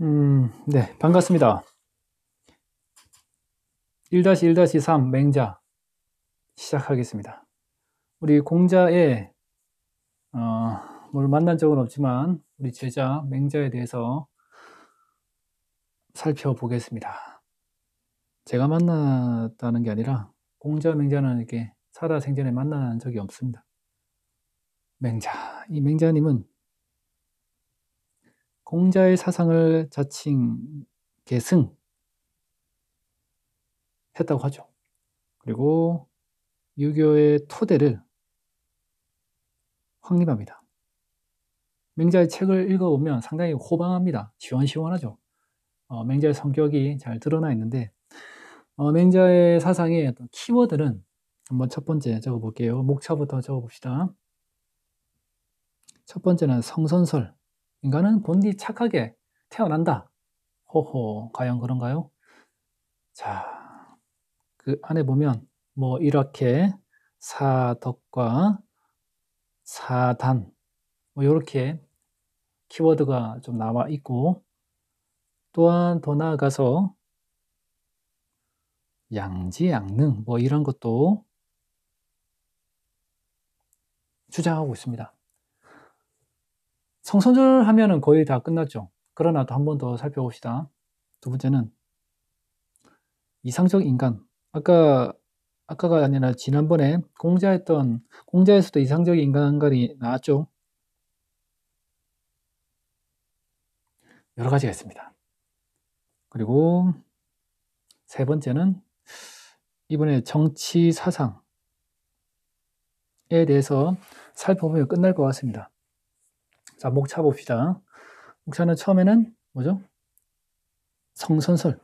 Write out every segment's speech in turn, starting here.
네, 반갑습니다. 1-1-3 맹자 시작하겠습니다. 우리 공자의 뭘 만난 적은 없지만 우리 제자 맹자에 대해서 살펴보겠습니다. 제가 만났다는 게 아니라 공자, 맹자는 이렇게 살아생전에 만난 적이 없습니다. 맹자, 이 맹자님은 공자의 사상을 자칭 계승했다고 하죠. 그리고 유교의 토대를 확립합니다. 맹자의 책을 읽어보면 상당히 호방합니다. 시원시원하죠. 맹자의 성격이 잘 드러나 있는데 맹자의 사상의 어떤 키워드는 한번 첫 번째 적어볼게요. 목차부터 적어봅시다. 첫 번째는 성선설. 인간은 본디 착하게 태어난다. 호호, 과연 그런가요? 자, 그 안에 보면 뭐 이렇게 사덕과 사단 뭐 이렇게 키워드가 좀 나와 있고, 또한 더 나아가서 양지양능 뭐 이런 것도 주장하고 있습니다. 성선설 하면은 거의 다 끝났죠. 그러나 또 한 번 더 살펴봅시다. 두 번째는 이상적 인간. 아까가 아니라 지난번에 공자에서도 이상적 인간관이 나왔죠. 여러 가지가 있습니다. 그리고 세 번째는 이번에 정치 사상에 대해서 살펴보면 끝날 것 같습니다. 자, 목차 봅시다. 목차는 처음에는 뭐죠? 성선설,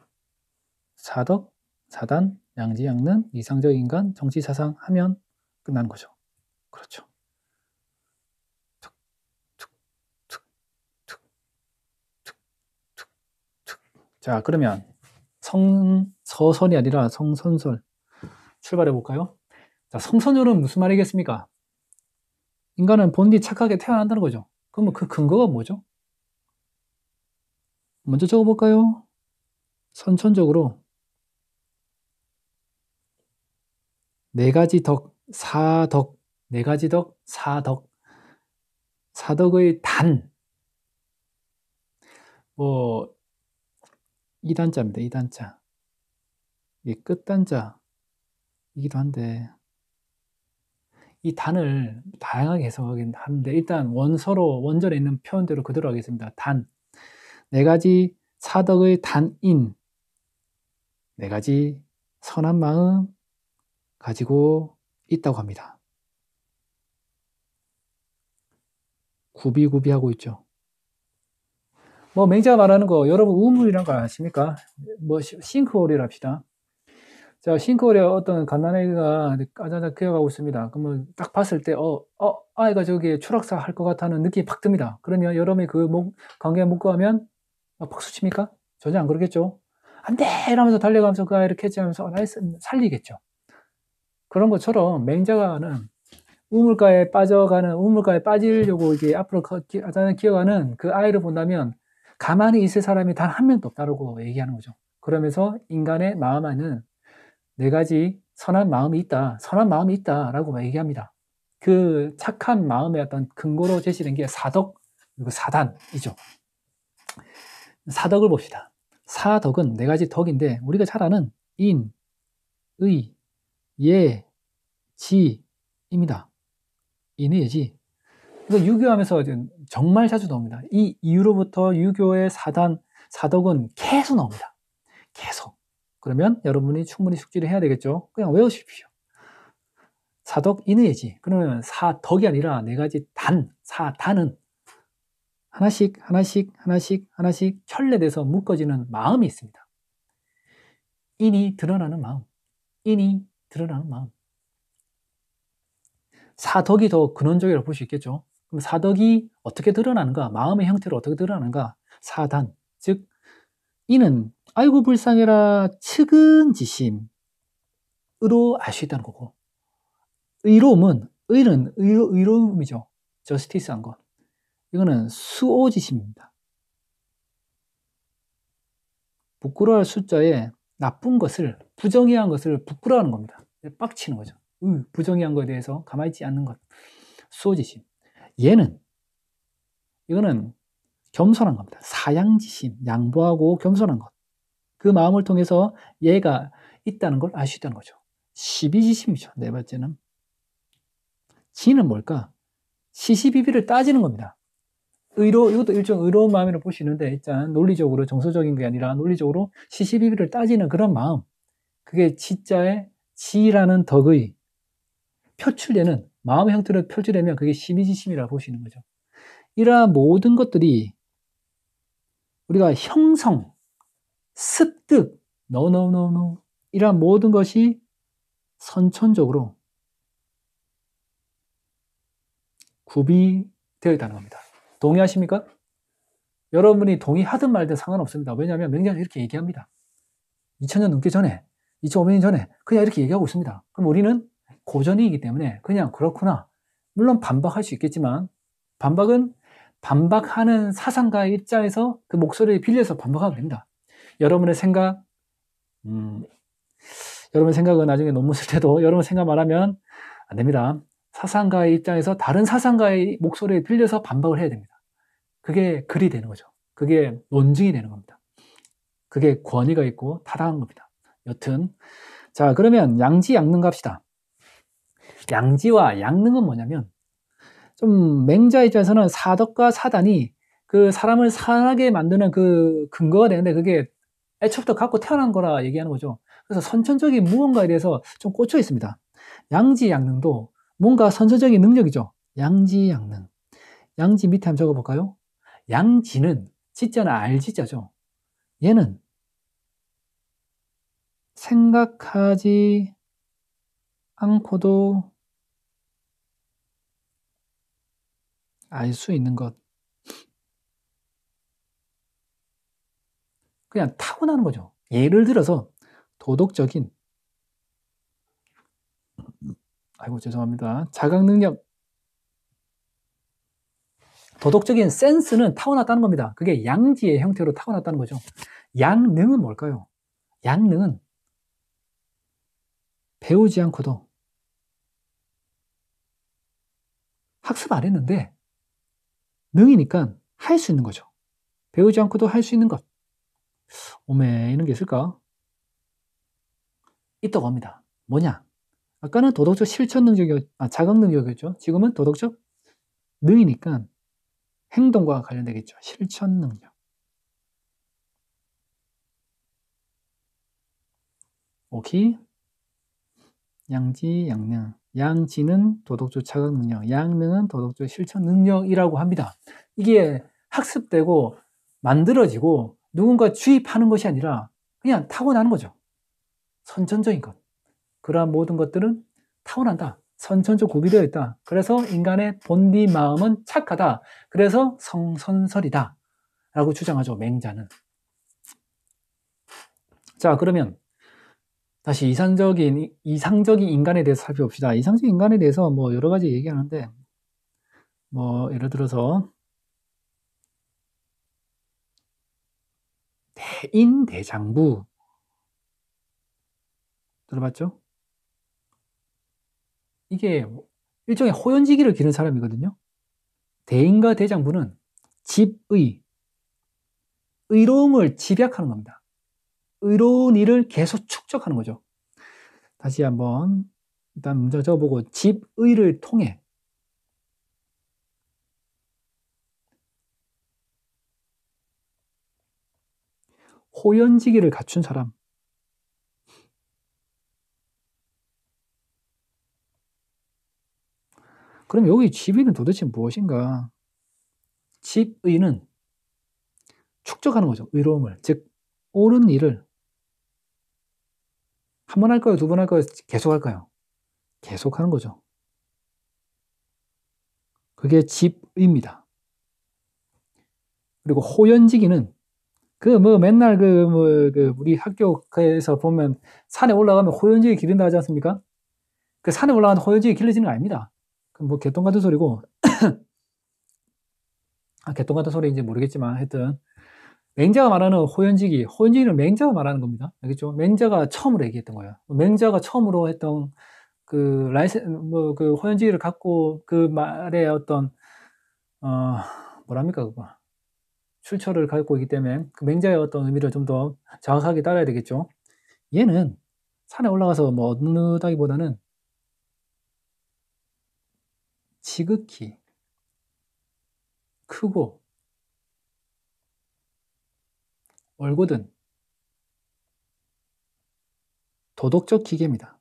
사덕, 사단, 양지양능, 이상적 인간, 정치 사상 하면 끝나는 거죠. 그렇죠. 자, 그러면 성서선이 아니라 성선설 출발해 볼까요? 자, 성선설은 무슨 말이겠습니까? 인간은 본디 착하게 태어난다는 거죠. 그러면 그 근거가 뭐죠? 먼저 적어볼까요? 선천적으로 네 가지 덕, 사덕, 네 가지 덕, 사덕, 사덕의 단, 뭐 이단자입니다. 이단자. 이게 끝단자이기도 한데 이 단을 다양하게 해석하긴 하는데 일단 원절에 있는 표현대로 그대로 하겠습니다. 단, 네 가지 사덕의 단인, 네 가지 선한 마음 가지고 있다고 합니다. 구비구비하고 있죠. 뭐 맹자가 말하는 거 여러분 우물이란 거 아십니까? 뭐 싱크홀이라 합시다. 자, 싱크홀에 어떤 갓난아기가 까자작 기어가고 있습니다. 그러면 딱 봤을 때 아이가 저기 추락사 할 것 같다는 느낌이 팍 듭니다. 그러면 여러분이 그 관계에 묶어하면 박수 칩니까? 전혀 안 그러겠죠. 안 돼! 이러면서 달려가면서 그 아이를 캐치하면서 살리겠죠. 그런 것처럼 맹자가는 우물가에 빠지려고 이게 앞으로 기어가는 그 아이를 본다면 가만히 있을 사람이 단 한 명도 없다고 얘기하는 거죠. 그러면서 인간의 마음 안에는 네 가지 선한 마음이 있다라고 얘기합니다. 그 착한 마음의 어떤 근거로 제시된 게 사덕 그리고 사단이죠. 사덕을 봅시다. 사덕은 네 가지 덕인데 우리가 잘 아는 인, 의, 예, 지입니다. 인의 예지. 이거 유교하면서 정말 자주 나옵니다. 이 이후로부터 유교의 사덕은 계속 나옵니다. 계속. 그러면 여러분이 충분히 숙지를 해야 되겠죠. 그냥 외우십시오. 사덕 인의 예지. 그러면 사덕이 아니라 네 가지 사단은 하나씩 결례돼서 묶어지는 마음이 있습니다. 인이 드러나는 마음. 사덕이 더 근원적이라고 볼 수 있겠죠. 그럼 사덕이 어떻게 드러나는가? 마음의 형태로 어떻게 드러나는가? 사단, 즉 이는 아이고 불쌍해라 측은지심으로 알 수 있다는 거고, 의는 의로움이죠. 저스티스한 것. 이거는 수오지심입니다. 부끄러워할 숫자에 나쁜 것을, 부정의한 것을 부끄러워하는 겁니다. 빡치는 거죠. 부정의한 것에 대해서 가만히 있지 않는 것. 수호지심. 얘는, 이거는 겸손한 겁니다. 사양지심, 양보하고 겸손한 것. 그 마음을 통해서 얘가 있다는 걸 알 수 있다는 거죠. 시비지심이죠. 네 번째는. 지는 뭘까? 시시비비를 따지는 겁니다. 이것도 일종 의로운 마음이라고 볼 수 있는데, 일단 논리적으로, 정서적인 게 아니라 논리적으로 시시비비를 따지는 그런 마음. 그게 지자의 지라는 덕의 표출되는, 마음의 형태로 표출되면 그게 시비지심이라고 볼 수 있는 거죠. 이러한 모든 것들이 우리가 형성, 습득, no, 이러한 모든 것이 선천적으로 구비되어 있다는 겁니다. 동의하십니까? 여러분이 동의하든 말든 상관없습니다. 왜냐하면 명작은 이렇게 얘기합니다. 2000년 넘기 전에, 2500년 전에 그냥 이렇게 얘기하고 있습니다. 그럼 우리는 고전이기 때문에 그냥 그렇구나. 물론 반박할 수 있겠지만 반박은 반박하는 사상가의 입장에서 그 목소리를 빌려서 반박하면 됩니다. 여러분의 생각, 여러분의 생각은 나중에 논문 쓸 때도 여러분 생각 말하면 안 됩니다. 사상가의 입장에서 다른 사상가의 목소리를 빌려서 반박을 해야 됩니다. 그게 글이 되는 거죠. 그게 논증이 되는 겁니다. 그게 권위가 있고 타당한 겁니다. 여튼 자, 그러면 양지 양능 갑시다. 양지와 양능은 뭐냐면 좀 맹자 입장에서는 사덕과 사단이 그 사람을 살아나게 만드는 그 근거가 되는데 그게 애초부터 갖고 태어난 거라 얘기하는 거죠. 그래서 선천적인 무언가에 대해서 좀 꽂혀 있습니다. 양지 양능도 뭔가 선천적인 능력이죠. 양지 양능. 양지 밑에 한번 적어볼까요? 양지는 지자는 알지자죠. 얘는 생각하지 않고도 알 수 있는 것. 그냥 타고나는 거죠. 예를 들어서 도덕적인, 아이고 죄송합니다. 자각 능력, 도덕적인 센스는 타고났다는 겁니다. 그게 양지의 형태로 타고났다는 거죠. 양능은 뭘까요? 양능은 배우지 않고도 학습 안 했는데 능이니까 할 수 있는 거죠. 배우지 않고도 할 수 있는 것. 오메, 이런 게 있을까? 있다고 합니다. 뭐냐? 아까는 도덕적 실천 능력이었죠. 자각 능력이었죠. 지금은 도덕적 능이니까 행동과 관련되겠죠. 실천 능력. 오케이. 양지, 양능. 양지는 도덕적 자각 능력, 양능은 도덕적 실천 능력이라고 합니다. 이게 학습되고 만들어지고 누군가 주입하는 것이 아니라 그냥 타고나는 거죠. 선천적인 것. 그러한 모든 것들은 타고난다. 선천적 구비되어 있다. 그래서 인간의 본디 마음은 착하다. 그래서 성선설이다. 라고 주장하죠. 맹자는. 자, 그러면 다시 이상적인 인간에 대해서 살펴봅시다. 이상적인 인간에 대해서 뭐 여러 가지 얘기하는데, 뭐 예를 들어서 대인대장부 들어봤죠? 이게 일종의 호연지기를 기른 사람이거든요. 대인과 대장부는 의로움을 집약하는 겁니다. 의로운 일을 계속 축적하는 거죠. 다시 한번 일단 문제 적어보고 집의를 통해 호연지기를 갖춘 사람. 그럼 여기 집의는 도대체 무엇인가? 집의는 축적하는 거죠. 의로움을. 즉 옳은 일을 한 번 할까요? 두 번 할까요? 계속 할까요? 계속 하는 거죠. 그게 집의입니다. 그리고 호연지기는 맨날 우리 학교에서 보면 산에 올라가면 호연지기 기른다 하지 않습니까? 그 산에 올라가는 호연지기 길러지는 거 아닙니다. 뭐 개똥 같은 소리고 개똥 같은 소리인지 모르겠지만 하여튼 맹자가 말하는 호연지기, 호연지기는 맹자가 말하는 겁니다. 알겠죠? 맹자가 처음으로 얘기했던 거예요. 맹자가 처음으로 했던 그 그 호연지기를 갖고 그 말의 어떤, 뭐랍니까, 그거. 출처를 갖고 있기 때문에 그 맹자의 어떤 의미를 좀 더 정확하게 따라야 되겠죠. 얘는 산에 올라가서 뭐 얻는다기보다는 지극히 크고 올곧은 도덕적 기계입니다.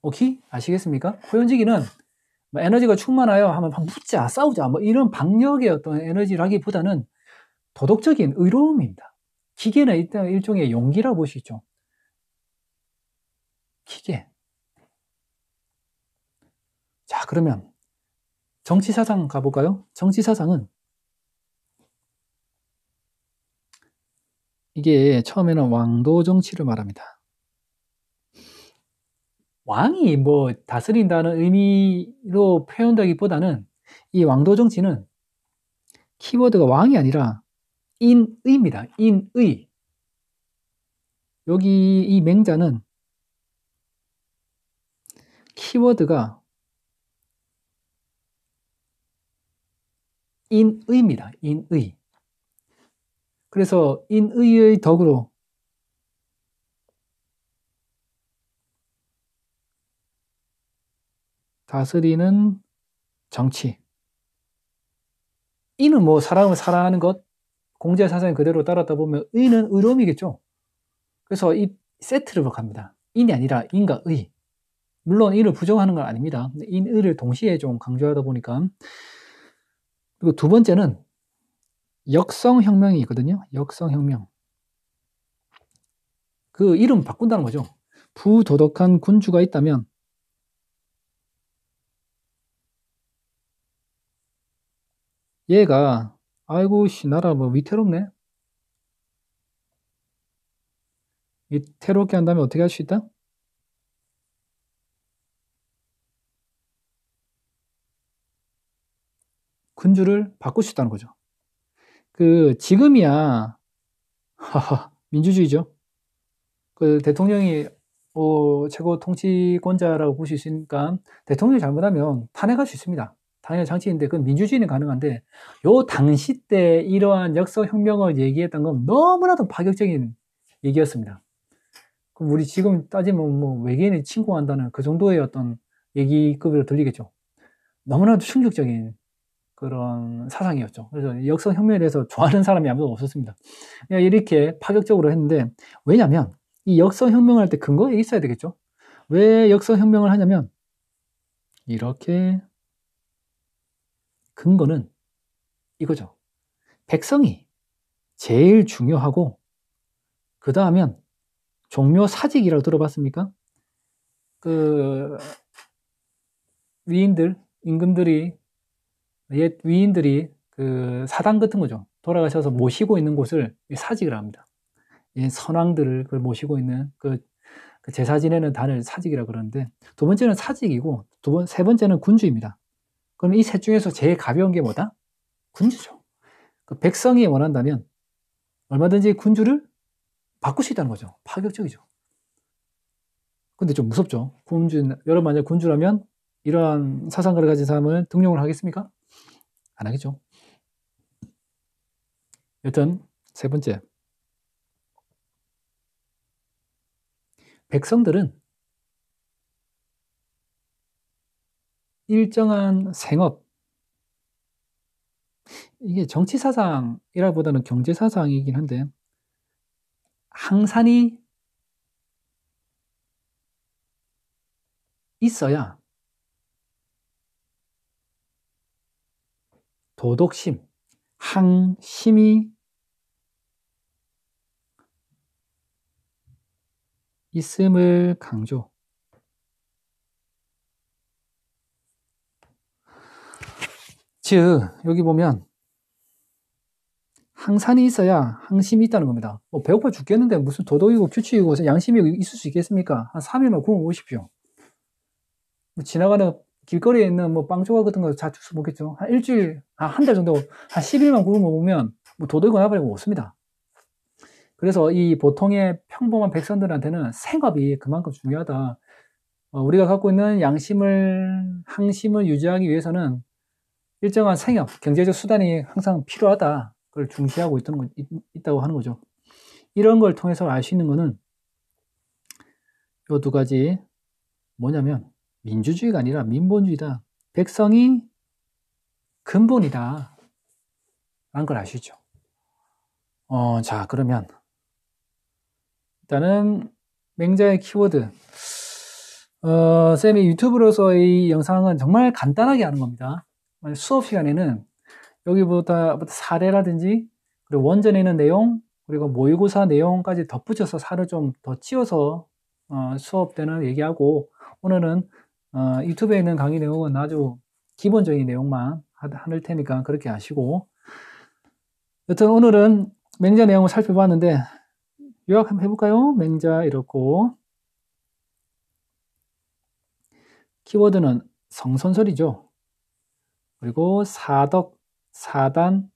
오케이? 아시겠습니까? 호연지기는 뭐 에너지가 충만하여 하면 막 붙자, 싸우자, 뭐 이런 박력의 어떤 에너지라기보다는 도덕적인 의로움입니다. 기계는 일단 일종의 용기라고 볼 수 있죠. 기계. 자, 그러면 정치사상 가볼까요? 정치사상은 이게 처음에는 왕도 정치를 말합니다. 왕이 뭐 다스린다는 의미로 표현되기보다는 이 왕도 정치는 키워드가 왕이 아니라 인의입니다. 인의. 여기 이 맹자는 키워드가 인의입니다. 인의. 그래서 인의의 덕으로 다스리는 정치. 이는 뭐 사람을 사랑하는 것, 공제 사상을 그대로 따랐다 보면 의는 의로움이겠죠. 그래서 이 세트로 갑니다. 인이 아니라 인과 의. 물론 인을 부정하는 건 아닙니다. 인의를 동시에 좀 강조하다 보니까. 그리고 두 번째는 역성혁명이 있거든요. 역성혁명. 그 이름 바꾼다는 거죠. 부도덕한 군주가 있다면 얘가 아이고 씨 나라 뭐 위태롭네. 위태롭게 한다면 어떻게 할 수 있다? 군주를 바꿀 수 있다는 거죠. 그 지금이야 하하 민주주의죠. 그 대통령이 최고 통치권자라고 볼 수 있으니까 대통령이 잘못하면 탄핵할 수 있습니다. 당연한 장치인데 그건 민주주의는 가능한데 요 당시 때 이러한 역사혁명을 얘기했던 건 너무나도 파격적인 얘기였습니다. 그럼 우리 지금 따지면 뭐 외계인이 침공한다는 그 정도의 어떤 얘기급으로 들리겠죠. 너무나도 충격적인 그런 사상이었죠. 그래서 역사혁명에 대해서 좋아하는 사람이 아무도 없었습니다. 이렇게 파격적으로 했는데 왜냐하면 이 역사혁명을 할 때 근거가 있어야 되겠죠. 왜 역사혁명을 하냐면 이렇게 근거는 이거죠. 백성이 제일 중요하고 그 다음엔 종묘 사직이라고 들어봤습니까? 그 위인들, 임금들이 옛 위인들이 그 사당 같은 거죠. 돌아가셔서 모시고 있는 곳을 사직을 합니다. 선왕들을 그걸 모시고 있는 그 제사 지내는 단을 사직이라고 그러는데 두 번째는 사직이고 세 번째는 군주입니다. 그럼 이 셋 중에서 제일 가벼운 게 뭐다? 군주죠. 그 백성이 원한다면 얼마든지 군주를 바꿀 수 있다는 거죠. 파격적이죠. 근데 좀 무섭죠. 여러분 만약 군주라면 이러한 사상가를 가진 사람을 등용을 하겠습니까? 안 하겠죠. 여튼 세 번째, 백성들은 일정한 생업, 이게 정치사상이라보다는 경제사상이긴 한데 항산이 있어야 도덕심, 항심이 있음을 강조. 즉 여기 보면 항산이 있어야 항심이 있다는 겁니다. 배고파 죽겠는데 무슨 도덕이고 규칙이고 양심이 있을 수 있겠습니까? 한 3일만 굶어 보십시오. 지나가는 길거리에 있는 빵 조각 같은 거 다 주워 먹겠죠. 한 일주일, 한 달 정도, 한 10일만 굶어 보면 뭐 도덕이 나발이고 없습니다. 그래서 이 보통의 평범한 백성들한테는 생업이 그만큼 중요하다. 우리가 갖고 있는 항심을 유지하기 위해서는 일정한 생업, 경제적 수단이 항상 필요하다. 그걸 중시하고 있다고 하는 거죠. 이런 걸 통해서 알 수 있는 거는 요 두 가지 뭐냐면 민주주의가 아니라 민본주의다. 백성이 근본이다. 라는 걸 아시죠? 자, 그러면 일단은 맹자의 키워드. 쌤이 유튜브로서 이 영상은 정말 간단하게 하는 겁니다. 수업 시간에는 여기보다 사례라든지 그리고 원전에 있는 내용 그리고 모의고사 내용까지 덧붙여서 살을 좀 더 찌워서 수업 때는 얘기하고 오늘은 유튜브에 있는 강의 내용은 아주 기본적인 내용만 할 테니까 그렇게 하시고 여튼 오늘은 맹자 내용을 살펴봤는데 요약 한번 해볼까요? 맹자 이렇고 키워드는 성선설이죠. 그리고 사덕, 사단,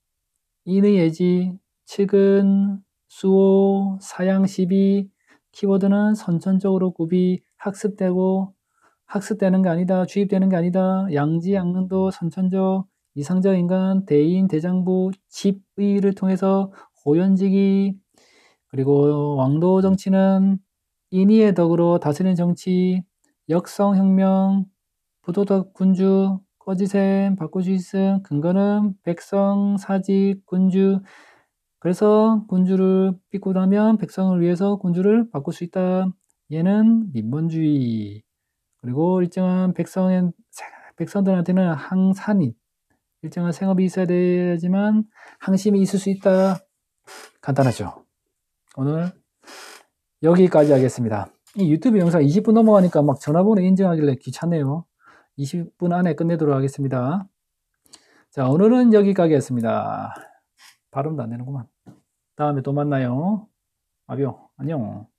인의예지, 측은, 수호, 사양시비, 키워드는 선천적으로 구비, 학습되는 게 아니다, 주입되는 게 아니다, 양지, 양릉도, 선천적, 이상적 인간, 대인, 대장부, 집의를 통해서 호연지기, 그리고 왕도 정치는 인의의 덕으로 다스리는 정치, 역성혁명, 부도덕 군주, 꺼지셈, 바꾸주의승, 근거는 백성, 사직, 군주. 그래서 군주를 삐고 나면 백성을 위해서 군주를 바꿀 수 있다. 얘는 민본주의. 그리고 일정한 백성들한테는 항산인, 일정한 생업이 있어야 되지만 항심이 있을 수 있다. 간단하죠. 오늘 여기까지 하겠습니다. 이 유튜브 영상 20분 넘어가니까 막 전화번호 인증하길래 귀찮네요. 20분 안에 끝내도록 하겠습니다. 자, 오늘은 여기까지 했습니다. 발음도 안 되는구만. 다음에 또 만나요. 아비오, 안녕.